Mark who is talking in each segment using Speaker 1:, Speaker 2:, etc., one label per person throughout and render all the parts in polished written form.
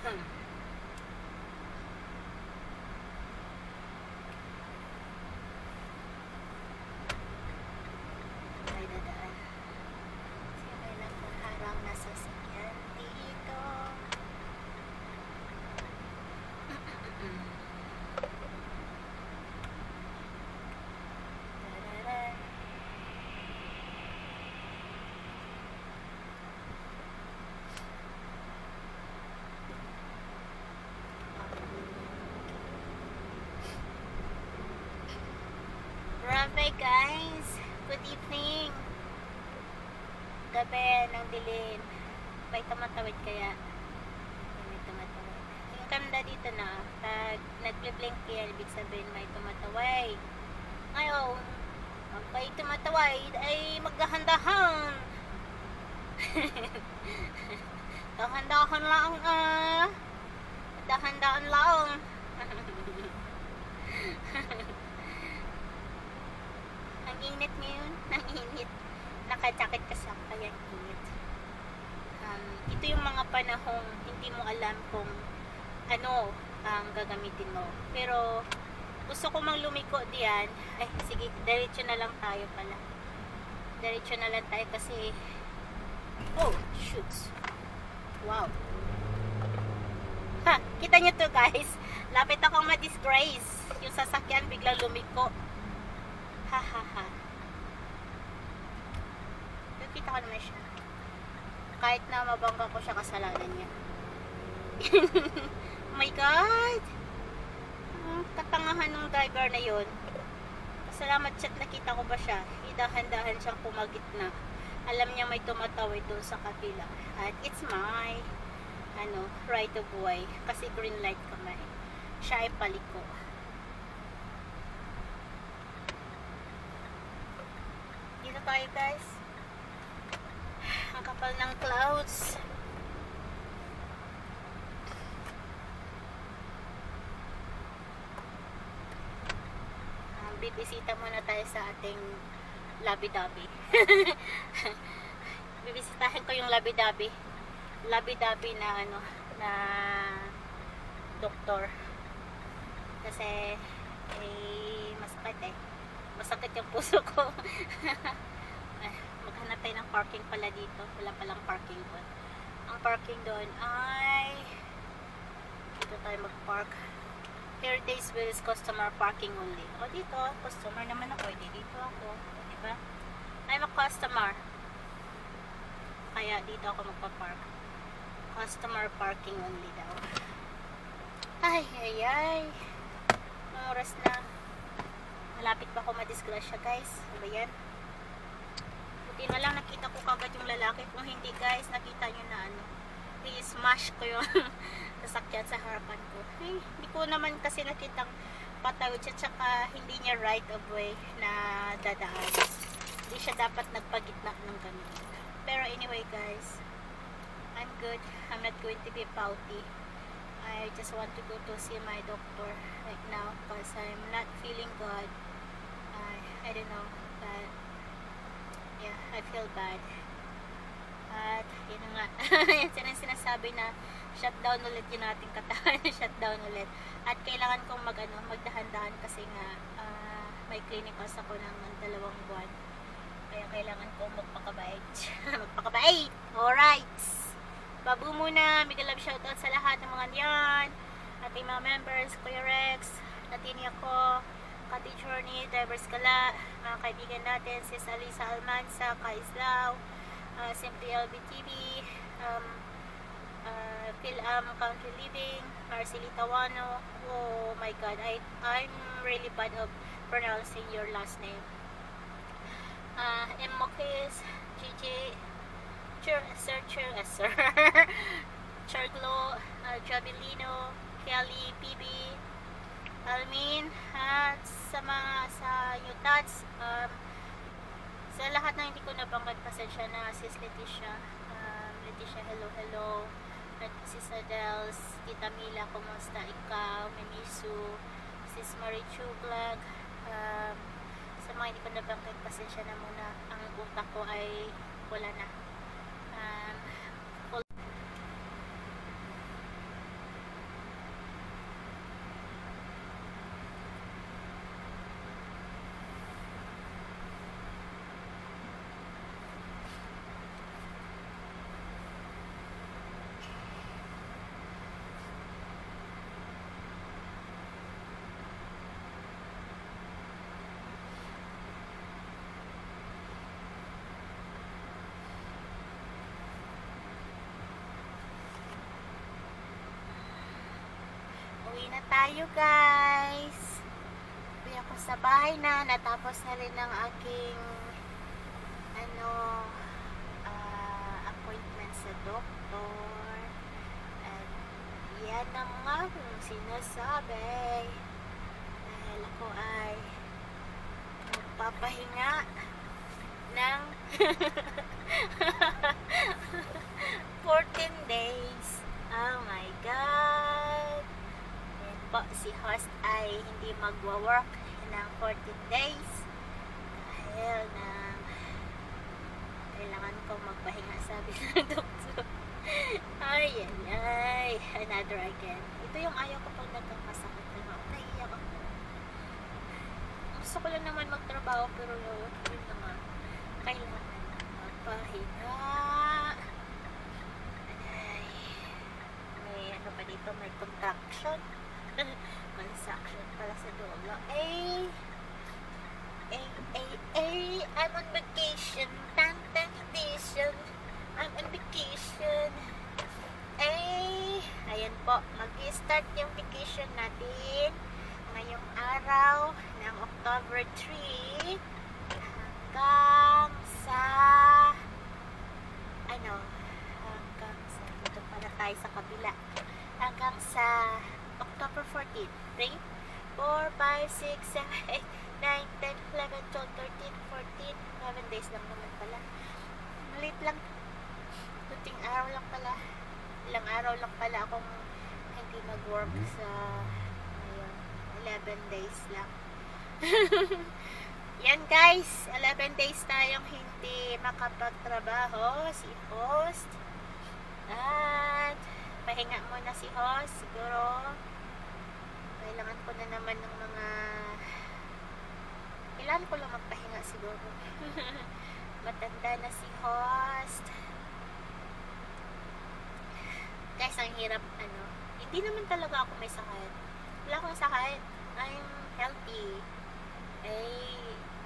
Speaker 1: May dadaan. Kasi may nakaharang na sasakyan dito. Grabe guys, good evening. Gabi ng dilim. May tumatawid kaya. May tumatawid. Yung ganda dito na, pag nagble-blink yan, ibig sabihin may tumatawid. Ngayon, ang may tumatawid ay magdahan-dahan. Dahan-dahan lang dahan-dahan lang. Ang init ngayon, ang init. Nakajakit kasi ako kaya ang init. Ito yung mga panahong hindi mo alam kung ano ang gagamitin mo. Pero gusto ko mang lumiko diyan. Ay, sige, diretso na lang tayo pala. Diretso na lang tayo kasi oh, shoots. Wow. Ha, kita nyo to guys. Lapit akong ma-disgrace. Yung sasakyan biglang lumiko. Ha ha ha. Kita ko naman siya. Kahit na mabangga ko siya, kasalanan niya. Oh my God! Katangahan ng driver na yun. Pasalamat siya't nakita ko ba siya. Dahan-dahan siyang pumagitna. Alam niya may tumatawid doon sa kabila. At it's my right of way. Kasi green light kamay. Siya ay paliko. Dito tayo guys. Ang kapal ng clouds. Bibisita muna tayo sa ating labi-dabi. Bibisitahin ko yung labi-dabi. Labi-dabi na na doktor. Kasi masakit yung puso ko. Maghanap tayo ng parking pala dito. Wala palang parking doon. Ang parking doon ay dito tayo mag-park. Heritage Wills customer parking only. O dito, customer naman ako. Dito ako. Diba? I'm a customer. Kaya dito ako magpa-park. Customer parking only daw. Ay, ay, ay. Ang oras na. Malapit ba ako madisgrasya guys? Ano ba yan? Buti na lang nakita ko kagad yung lalaki. Kung hindi guys, nakita nyo na i-smash ko yung sasakyan sa harapan ko. Ay, hindi ko naman kasi nakitang patawid siya, tsaka hindi niya right of way na dadaan. Hindi siya dapat nagpagitna ng ganun. Pero anyway guys, I'm good. I'm not going to be pouty. I just want to go to see my doctor right now because I'm not feeling good. I don't know, but yeah, I feel bad. At yun nga, yan ang sinasabi na shutdown ulit yung ating katawan. Shutdown ulit. At kailangan kong magdahan-dahan kasi nga may clinicals ako ng 2 buwan. Kaya kailangan kong magpakabait. Magpakabait! Alright! Babu muna. Mega love shoutout sa lahat ng mga niyan. Ating mga members, Kuya Rex, Natini ako, Kati Journey, Drivers Kala, mga kaibigan natin, Sis Alisa Almansa, Kaislao, Simply LBTV, Phil-Am Country Living, Marcelita Wano. Oh my God, I'm really bad of pronouncing your last name. M. Mokis, GJ, Sir Charglo, Jabilino, Kelly, PB, Almin, at sa new tats, sa lahat na hindi ko nabanggit, pasensya na. Sis Leticia, hello. At Sis Adels, Tita Mila, kumusta ikaw? Mimisu, Sis Marichu Vlog, sa mga hindi ko nabanggit, pasensya na muna. Ang utak ko ay wala na. tayo guys. Uwi ako sa bahay na. Natapos na rin ang aking appointment sa doktor. At yan ang nga kung sinasabi. Dahil ako ay magpapahinga ng 14 days. Oh my God. Ayan po, si host ay hindi magwa-work ng 14 days dahil na kailangan ko magpahinga, sabi ng doktor. Ay, another again. Ito yung ayaw ko pag nagkakasakit. Naiiyak ako. Gusto ko lang naman magtrabaho pero yun naman kailangan magpahinga. May dito, may contraction. Contraction pala sa dulo. I'm on vacation. Tantation. I'm on vacation. Ayan po, mag-start yung vacation natin ngayong araw ng October 3 hanggang sa dito pala tayo sa kabila, hanggang sa October 14. 3, 4, 5, 6, 7, 8, 9, 10, 11, 12, 13, 14, 11 days lang naman pala. Late lang. Tuting araw lang pala. Ilang araw lang pala akong hindi nag-work sa 11 days lang. Yan guys, 11 days tayong hindi makapagtrabaho si host. At pahinga muna si host. Siguro kailangan ko na naman ng kailangan ko lang magpahinga siguro. Matanda na si host. Guys, ang hirap hindi naman talaga ako may sakit. Wala akong sakit. I'm healthy.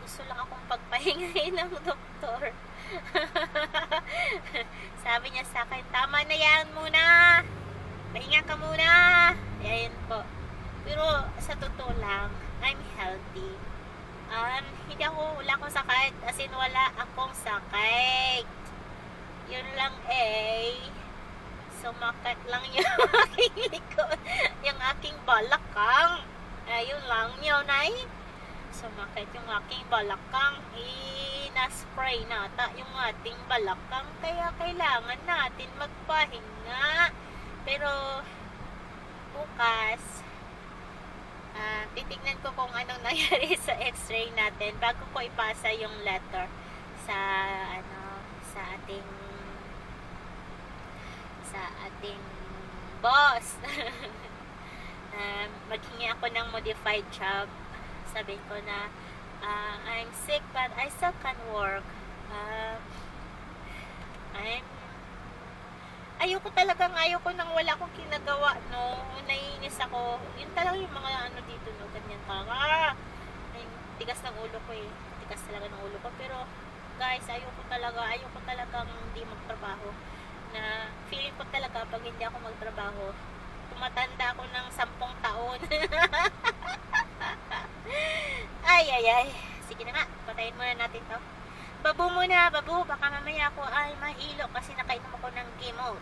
Speaker 1: Gusto lang akong pagpahingahin ng doktor. Sabi niya sa akin, tama na yan muna. Pahinga ka muna. Ayan po. Pero sa totoo lang, I'm healthy. Wala akong sakit. As in, wala akong sakit. Yun lang sumakit lang yung aking likod. Yung aking balakang. Ayun lang yun sumakit yung aking balakang. Na-spray nata yung ating balakang. Kaya kailangan natin magpahinga. Pero bukas titignan ko kung anong nangyari sa x-ray natin bago ko ipasa yung letter sa ating boss. Maghingi ako ng modified job. Sabi ko na I'm sick but I still can work. Ayoko nang wala akong ginagawa, no. Naiinis ako. Yun talaga yung mga dito, no. Ganyan talaga. Tigas ng ulo ko Tigas talaga ng ulo ko. Pero guys, ayoko talagang hindi magtrabaho. Na feeling ko talaga pag hindi ako magtrabaho, tumatanda ako ng 10 taon. Ay. Sige na nga, patayin muna natin to. Babu muna, babu. Baka mamaya ako ay mahilo kasi nakainom ako ng Gimo.